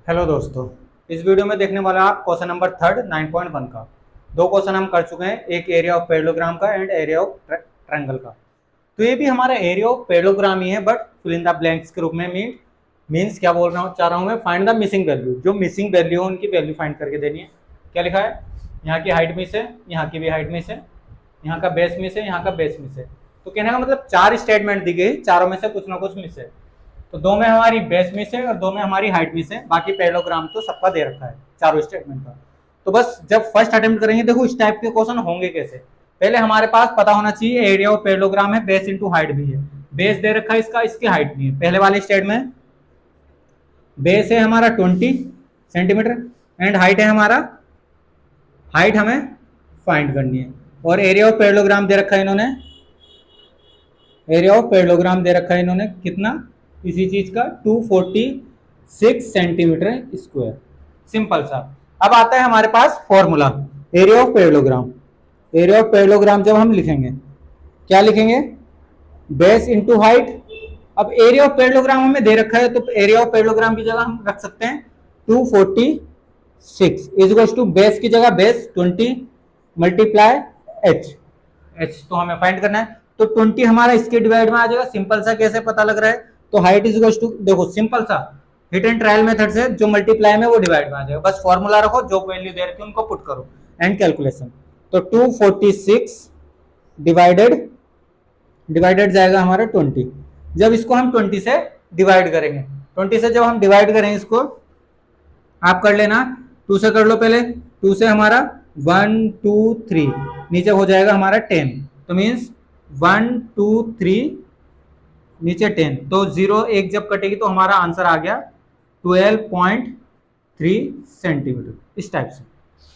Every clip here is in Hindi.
हेलो दोस्तों, इस वीडियो में देखने वाला आप क्वेश्चन नंबर थर्ड 9.1 का। दो क्वेश्चन हम कर चुके हैं, एक एरिया ऑफ पैरेललोग्राम का एंड एरिया ऑफ ट्रायंगल का। तो ये भी हमारा एरिया ऑफ पैरेललोग्राम ही है, but fill in the blanks के रूप में मीन्स क्या बोल रहा हूँ चाह रहा हूँ मैं, फाइंड द मिसिंग वैल्यू। जो मिसिंग वैल्यू है उनकी वैल्यू फाइंड करके देनी है। क्या लिखा है, यहाँ की हाइट मिस है, यहाँ की भी हाइट मिस है, यहाँ का बेस मिस है, यहाँ का बेस मिस है। तो कहने का मतलब चार स्टेटमेंट दी गई, चारों में से कुछ ना कुछ मिस है। तो दो में हमारी बेस मिस है और दो में हमारी हाइट मिस है, बाकी पैरेललोग्राम तो सबका दे रखा है चारों स्टेटमेंट का। तो बस जब फर्स्ट अटेम्प्ट करेंगे, देखो इस टाइप के क्वेश्चन होंगे कैसे। पहले हमारे पास पता होना चाहिए एरिया ऑफ पैरेललोग्राम है, बेस इंटू हाइट भी है। बेस दे रखा है इसका, इसकी हाइट नहीं है। पहले वाले स्टेट में बेस है हमारा 20 सेंटीमीटर एंड हाइट है हमारा, हाइट हमें फाइंड करनी है। और एरिया ऑफ पैरेललोग्राम दे रखा है इन्होंने, एरिया ऑफ पैरेललोग्राम दे रखा है इन्होंने कितना, इसी चीज का 246 सेंटीमीटर स्क्वायर। सिंपल सा। अब आता है हमारे पास formula area of parallelogram. Area of parallelogram जब हम लिखेंगे, क्या लिखेंगे, बेस इंटू हाइट। अब एरिया ऑफ पैरेललोग्राम हमें दे रखा है, तो एरिया ऑफ पैरेललोग्राम की जगह हम रख सकते हैं 246 इज टू बेस की जगह बेस 20 मल्टीप्लाई एच। एच तो हमें फाइंड करना है, तो 20 हमारा इसके डिवाइड में आ जाएगा। सिंपल सा कैसे पता लग रहा है, तो हाइट इज टू, देखो सिंपल सा हिट एंड ट्रायल मेथड से जो मल्टीप्लाई में वो डिवाइड में आ जाएगा। बस फॉर्मूला रखो, जो वैल्यू दे रखी है उनको पुट करो एंड कैलकुलेशन। तो 246 डिवाइडेड डिवाइडेड जाएगा हमारा 20। जब इसको हम 20 से डिवाइड करेंगे, 20 से जब हम डिवाइड करेंगे इसको, आप कर लेना, 2 से कर लो पहले। 2 से हमारा 1 2 3, नीचे हो जाएगा हमारा 10। तो मीन्स 1 2 3 नीचे 10, तो 0 1 जब कटेगी तो हमारा आंसर आ गया 12.3 सेंटीमीटर। इस टाइप से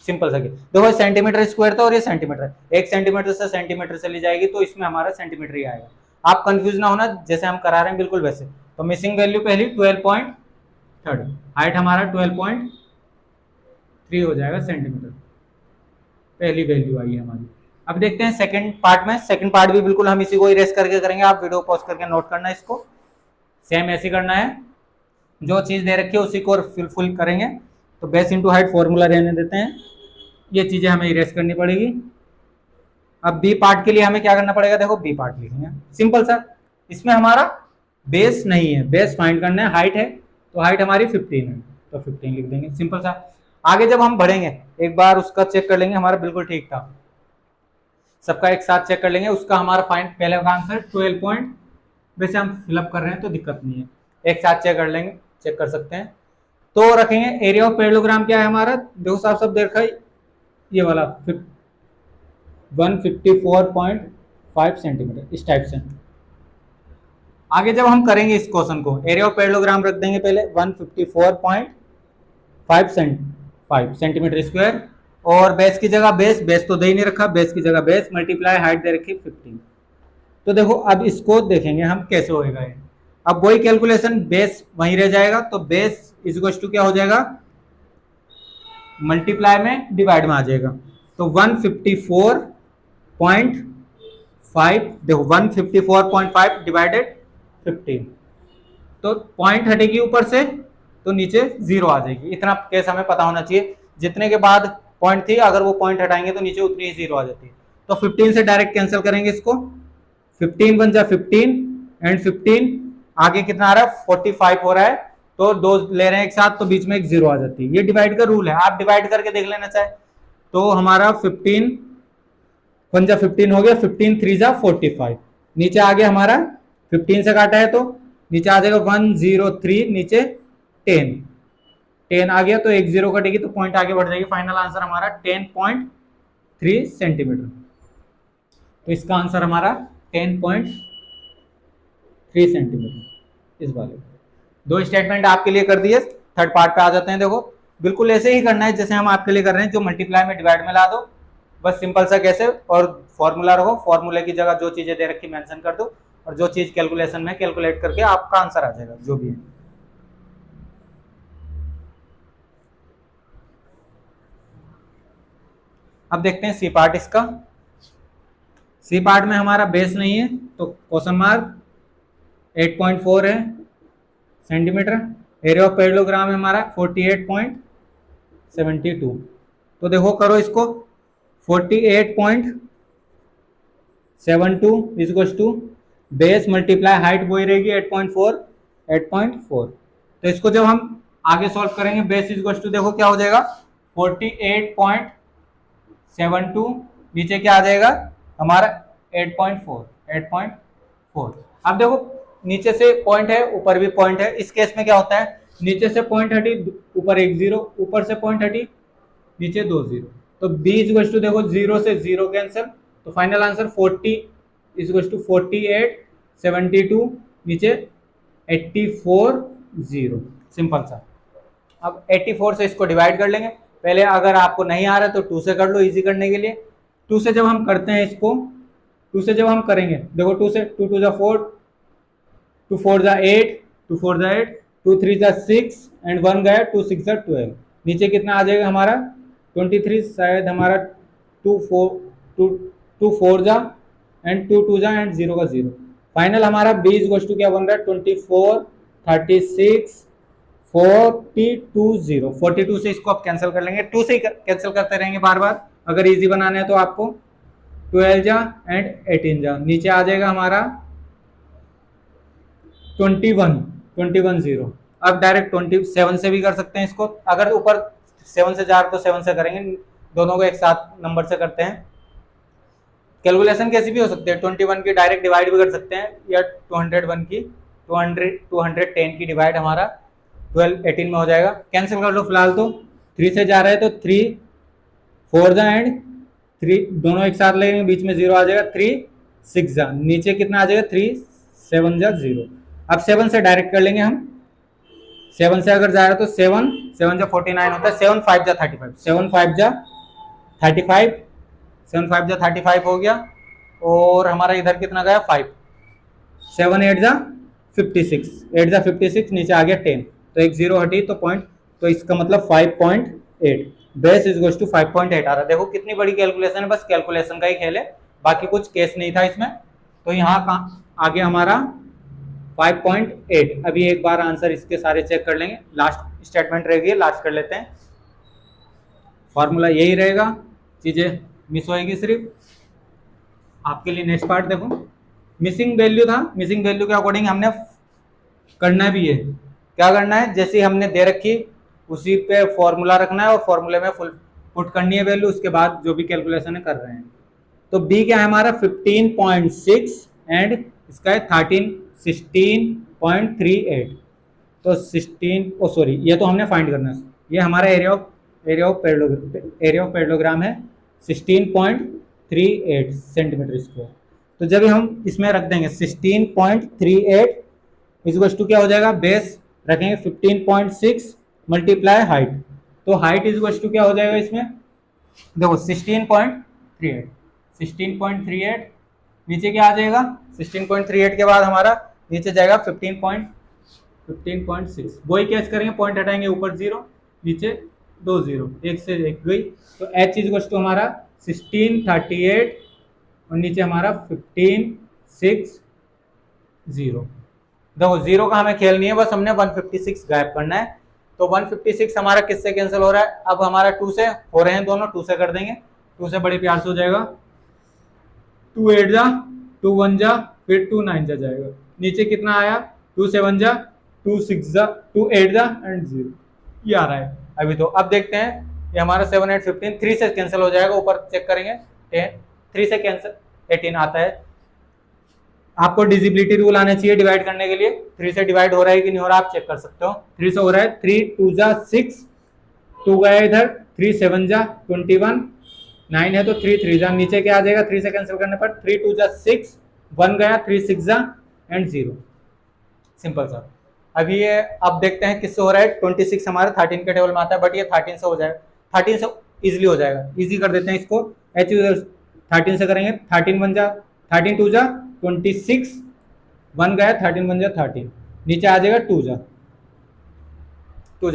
सिंपल सा। देखो सेंटीमीटर स्क्वायर था और ये सेंटीमीटर, 1 सेंटीमीटर से सेंटीमीटर चली जाएगी तो इसमें हमारा सेंटीमीटर ही आएगा। आप कंफ्यूज ना होना, जैसे हम करा रहे हैं बिल्कुल वैसे। तो मिसिंग वैल्यू पहली 12.3, हाइट हमारा 12.3 हो जाएगा सेंटीमीटर, पहली वैल्यू आई है हमारी। अब देखते हैं सेकंड पार्ट में। सेकंड पार्ट भी बिल्कुल हम इसी को इरेज करके करेंगे, आप वीडियो पॉज करके नोट करना है इसको। सेम ऐसे करना है, जो चीज दे रखी है उसी को फुल करेंगे। तो बेस इंटू हाइट फॉर्मूला रहने देते हैं, ये चीजें हमें इरेज करनी पड़ेगी। अब बी पार्ट के लिए हमें क्या करना पड़ेगा, देखो बी पार्ट लिखेंगे सिंपल सा। इसमें हमारा बेस नहीं है, बेस फाइंड करना है, हाइट है, तो हाइट हमारी 15 है, तो 15 लिख देंगे सिंपल सा। आगे जब हम बढ़ेंगे एक बार उसका चेक कर लेंगे, हमारा बिल्कुल ठीक था, सबका एक साथ चेक कर लेंगे। उसका हमारा फाइंड पहले का आंसर 12 पॉइंट, वैसे हम फिलअप कर रहे हैं तो दिक्कत नहीं है, एक साथ चेक कर लेंगे, चेक कर सकते हैं। तो रखेंगे एरिया ऑफ पैरेललोग्राम क्या है हमारा, देखो साहब सब देखा है, ये वाला 154.5 सेंटीमीटर, इस टाइप से। आगे जब हम करेंगे इस क्वेश्चन को, एरिया ऑफ पैरेललोग्राम रख देंगे पहले 154.5 सेंटीमीटर स्क्वायर, और बेस की जगह बेस, बेस तो दे ही नहीं रखा, बेस की जगह बेस मल्टीप्लाई हाइट दे रखी 15। तो देखो अब इसको देखेंगे हम कैसे होएगा ये। अब वही कैलकुलेशन, बेस वहीं रह जाएगा, तो बेस इज टू क्या हो जाएगा, मल्टीप्लाई में डिवाइड में आ जाएगा। तो 154.5, देखो 154.5 डिवाइडेड 15, तो पॉइंट हटेगी ऊपर से तो नीचे 0 आ जाएगी। इतना केस हमें पता होना चाहिए, जितने के बाद पॉइंट थी अगर वो पॉइंट हटाएंगे तो नीचे उतनी ही 0 आ जाती है। तो 15 से डायरेक्ट कैंसिल करेंगे इसको, 15 बन जा 15 एंड 15 आगे कितना आ रहा है 45 हो रहा है, तो दो ले रहे हैं एक साथ तो बीच में एक 0 आ जाती है। ये डिवाइड का रूल है, आप डिवाइड करके देख लेना चाहे। तो हमारा 15 बन जा 15 हो गया, 15 3 जा 45, नीचे आ गया हमारा 15 से काटा है तो नीचे आ जाएगा 103, नीचे 10, 10 आ गया तो एक 0 कटेगी तो पॉइंट आगे बढ़ जाएगी। फाइनल आंसर हमारा 10.3 सेंटीमीटर। तो इसका आंसर हमारा 10.3 सेंटीमीटर। इस वाले दो स्टेटमेंट आपके लिए कर दिए। थर्ड पार्ट पे आ जाते हैं। देखो बिल्कुल ऐसे ही करना है जैसे हम आपके लिए कर रहे हैं, जो मल्टीप्लाई में डिवाइड में ला दो, बस सिंपल सा कैसे, और फॉर्मूला रखो, फॉर्मूले की जगह जो चीजें दे रखी मेंशन कर दो, और जो चीज कैलकुलेशन में कैलकुलेट करके आपका आंसर आ जाएगा जो भी है। अब देखते हैं सी पार्ट इसका। सी पार्ट में हमारा बेस नहीं है तो क्वेश्चन मार्क 8.4 है सेंटीमीटर, एरिया ऑफ पैरेललोग्राम है हमारा 48.72। तो देखो करो इसको, 48.72 is to base multiply height वही रहेगी 8.4, 8.4। तो इसको जब हम आगे सॉल्व करेंगे, बेस इज टू देखो क्या हो जाएगा 48.72, नीचे क्या आ जाएगा हमारा 8.4, 8.4। अब देखो नीचे से पॉइंट है, ऊपर भी पॉइंट है। इस केस में क्या होता है, नीचे से पॉइंट हटी, ऊपर एक जीरो, ऊपर से पॉइंट हटी, नीचे दो जीरो। तो b इज टू देखो जीरो से जीरो कैंसिल, तो फाइनल आंसर 40 इज टू 48.72, नीचे 84 जीरो। सिंपल सा। अब 84 से इसको डिवाइड कर लेंगे। पहले अगर आपको नहीं आ रहा है तो 2 से कर लो इजी करने के लिए। 2 से जब हम करते हैं इसको, 2 से जब हम करेंगे देखो 2 से 2 टू जा 4, 2 4 जा 8, 2 4 जा 8, 2 3 जा 6 एंड 1 गया, 2 6 जा 12। नीचे कितना आ जाएगा हमारा 23, शायद हमारा 2 4 2 4 जा एंड 2 2 जा एंड 0 का 0। फाइनल हमारा b इज टू क्या बन रहा है 24 36 42 0। 42 से इसको आप कैंसिल कर लेंगे, 2 से ही कैंसिल करते रहेंगे बार बार अगर इजी बनाना है तो आपको। 12 जा एंड 18 जा, नीचे आ जाएगा हमारा 21 0। अब डायरेक्ट 27 से भी कर सकते हैं इसको, अगर ऊपर 7 से जा रहे तो 7 से करेंगे, दोनों को एक साथ नंबर से करते हैं। कैलकुलेशन कैसी भी हो सकती है, 21 की डायरेक्ट डिवाइड भी कर सकते हैं, या 201 की 210 की डिवाइड हमारा 12 18 में हो जाएगा। कैंसिल कर लो फिलहाल तो। 3 से जा रहे हैं तो 3 4 जा एंड 3 दोनों एक साथ लगेंगे, बीच में 0 आ जाएगा, 3 6 जा, नीचे कितना आ जाएगा 3 7 जा 0। अब 7 से डायरेक्ट कर लेंगे हम। 7 से अगर जा रहा है तो 7 7 जा 49 होता है, 7 5 जा 35, 7 5 जा 35, 7 5 जा 35 हो गया। और हमारा इधर कितना गया 5, 7 8 जा 56, 8 जा 56, नीचे आ गया 10, तो एक 0 हटी तो पॉइंट, तो इसका मतलब 5.8। बेस इज गोज टू 5.8 आ रहा है। देखो कितनी बड़ी कैलकुलेशन है, बस कैलकुलेशन का ही खेल है, बाकी कुछ केस नहीं था इसमें। तो यहाँ का आगे हमारा 5.8। अभी एक बार आंसर इसके सारे चेक कर लेंगे, लास्ट स्टेटमेंट रहेगी, लास्ट कर लेते हैं। फॉर्मूला यही रहेगा, चीजें मिस होएगी सिर्फ आपके लिए। नेक्स्ट पार्ट देखो, मिसिंग वैल्यू था, मिसिंग वैल्यू के अकॉर्डिंग हमने करना भी है। क्या करना है, जैसे हमने दे रखी उसी पे फॉर्मूला रखना है और फॉर्मूले में फुल पुट करनी है वैल्यू, उसके बाद जो भी कैलकुलेशन है कर रहे हैं। तो बी क्या है हमारा 15.6 एंड इसका है 16.38। तो 16 ओ सॉरी, ये तो हमने फाइंड करना है। ये हमारा एरिया ऑफ पैरेललोग्राम है 16.38 सेंटीमीटर स्क्वायर। तो जब हम इसमें रख देंगे 16.38 इज टू क्या हो जाएगा, बेस रखेंगे 15.6 मल्टीप्लाई हाइट, तो हाइट इज टू क्या हो जाएगा इसमें देखो 16.38 नीचे क्या आ जाएगा 16.38 के बाद हमारा नीचे जाएगा 15.6। वही कैच करेंगे, पॉइंट हटाएंगे, ऊपर 0 नीचे 2 0, एक से एक गई। तो h इज टू हमारा 1638 और नीचे हमारा 15.6 0। देखो 0 का हमें खेल नहीं है, बस हमने 156 गायब करना है। तो 156 हमारा किससे कैंसिल हो रहा है, अब हमारा 2 से हो रहे हैं दोनों, 2 से कर देंगे, 2 से बड़े प्यार से हो जाएगा। 2 8 जा, 2 1 जा, फिर 2 9 जा जाएगा, नीचे कितना आया 2 7 जा, 2 6 जा, 2 8 जा एंड 0, ये आ रहा है अभी। तो अब देखते हैं, ये हमारा 7 8 15, 3 से कैंसिल हो जाएगा, ऊपर चेक करेंगे 10, 3 से कैंसिल 18 आता है। आपको डिजिबिलिटी रूल आना चाहिए डिवाइड करने के लिए, 3 से डिवाइड हो रहा है कि नहीं हो रहा आप चेक कर सकते हो। 3 से हो रहा है, 3 2 जा 6, 2 गया इधर, 3 7 जा 21, 9 है तो 3 3 जा, नीचे क्या आ जाएगा 3 से कैंसिल करने पर 3 2 जा 6, 1 गया, 3 6 जा एंड 0। सिंपल सा। अभी ये अब देखते हैं किससे हो रहा है। 26 हमारे 13 के टेबल में आता है, बट ये 13 से हो जाएगा, 13 से इजिली हो जाएगा, इजी कर देते हैं इसको। एच 13 से करेंगे, 13 1 जा, 13 2 जा 26, 1 गया, 13 1 जा 13, नीचे आ जाएगा 2 जा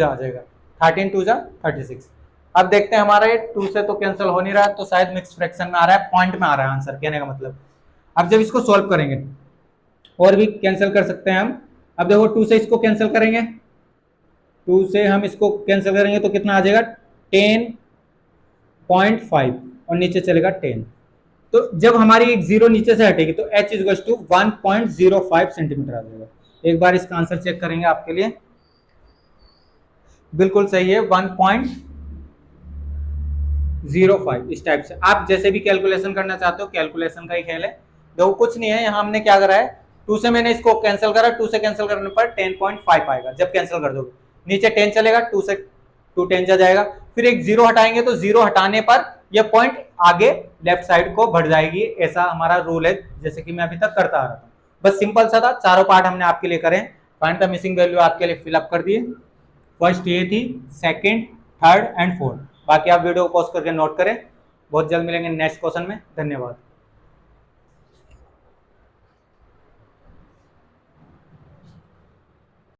आ जाएगा, 13 2 जा 36। अब देखते हैं हमारा ये 2 से तो कैंसिल हो नहीं रहा है, तो शायद मिक्स फ्रैक्शन में आ रहा है, पॉइंट में आ रहा है आंसर, कहने का मतलब। अब जब इसको सॉल्व करेंगे और भी कैंसिल कर सकते हैं हम। अब देखो 2 से इसको कैंसिल करेंगे 2 से हम इसको कैंसिल करेंगे तो कितना आ जाएगा 10.5 और नीचे चलेगा 10। तो जब हमारी एक जीरो नीचे से हटेगी तो h इज टू 1.05 सेंटीमीटर आ जाएगा। एक बार इसका आंसर चेक करेंगे आपके लिए, बिल्कुल सही है 1.05 इस टाइप से। आप जैसे भी कैलकुलेशन करना चाहते हो कैलकुलेशन का ही खेल है। देखो कुछ नहीं है, यहाँ हमने क्या करा है 2 से मैंने इसको कैंसिल करा, 2 से कैंसिल करने पर 10.5 आएगा जब कैंसिल कर दोगे, नीचे 10 चलेगा, 2 से 2 10 जा जाएगा, फिर एक जीरो हटाएंगे तो जीरो हटाने पर यह पॉइंट आगे लेफ्ट साइड को बढ़ जाएगी, ऐसा हमारा रूल है जैसे कि मैं अभी तक करता आ रहा था। बस सिंपल सा था, चारों पार्ट हमने आपके लिए करें। फाइंड द मिसिंग वैल्यू आपके लिए फिलअप कर दिए। फर्स्ट ये थी, सेकंड, थर्ड एंड फोर्थ। बाकी आप वीडियो को पॉज करके नोट करें। बहुत जल्द मिलेंगे नेक्स्ट क्वेश्चन में। धन्यवाद।